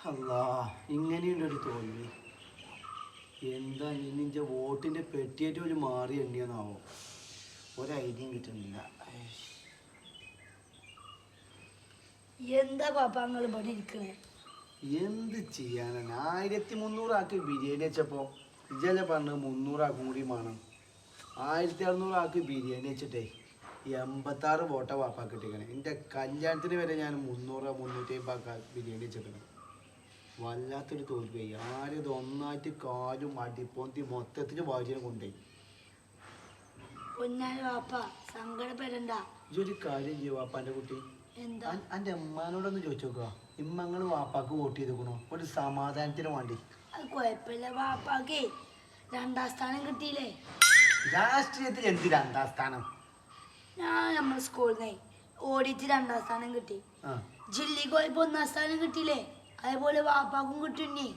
അല്ലാ ഇങ്ങനെയുള്ളൊരു തോൽവി. എന്താ നിന്റെ വോട്ടിന്റെ പെട്ടിയേറ്റ് ഒരു മാറി എണ്ണിയെന്നാവോ? ഒരു ഐഡിയയും കിട്ടുന്നില്ല. എന്താ പാപ്പ നിങ്ങൾ ഇവിടെ ഇരിക്കണേ? എന്ത് ചെയ്യാനാണ്? 1300 ആൾക്ക് ബിരിയാണി വെച്ചപ്പോ ഇജല്ലേ പറഞ്ഞത് 300 ആൾക്കും കൂടി വേണം. 1600 ആൾക്ക് ബിരിയാണി വെച്ചിട്ടേ 86 വോട്ട വാപ്പാ കിട്ടിക്കണേ. എൻ്റെ കല്യാണത്തിന് വരെ ഞാൻ 300-350 ആൾക്കാർ ബിരിയാണി വെച്ചിട്ടുണ്ട്. വല്ലാത്തൊരു തോൽവി. ആരും ഇത് ഒന്നായിട്ട് കാലും അടിപ്പോന്തി മൊത്തത്തിൽ വാരിയെ കൊണ്ടുപോയി. പാപ്പ സങ്കടപ്പെടണ്ട. ഇതൊരു കാര്യം ചെയ്യും വാപ്പാൻ്റെ കുട്ടി. എന്താ? എൻ്റെ ഉമ്മാനോടൊന്ന് ചോദിച്ചു നോക്കുക. ഇമ്മങ്ങൾ വാപ്പാക്ക് വോട്ട് ചെയ്തേക്കണോ? ഒരു സമാധാനത്തിന് വേണ്ടി. അത് കുഴപ്പമില്ല, വാപ്പാക്ക് 2ാം സ്ഥാനം കിട്ടിയില്ലേ? രാഷ്ട്രീയത്തിൽ എന്ത് 2ാം സ്ഥാനം? ഞാൻ നമ്മുടെ സ്കൂളിൽ നിന്ന് ഓടിച്ച് 2ാം സ്ഥാനം കിട്ടി. ജില്ലക്ക് പോയപ്പോ 1ാം സ്ഥാനം കിട്ടിയില്ലേ? അതേപോലെ വാപ്പാക്കും കിട്ടുന്നേ.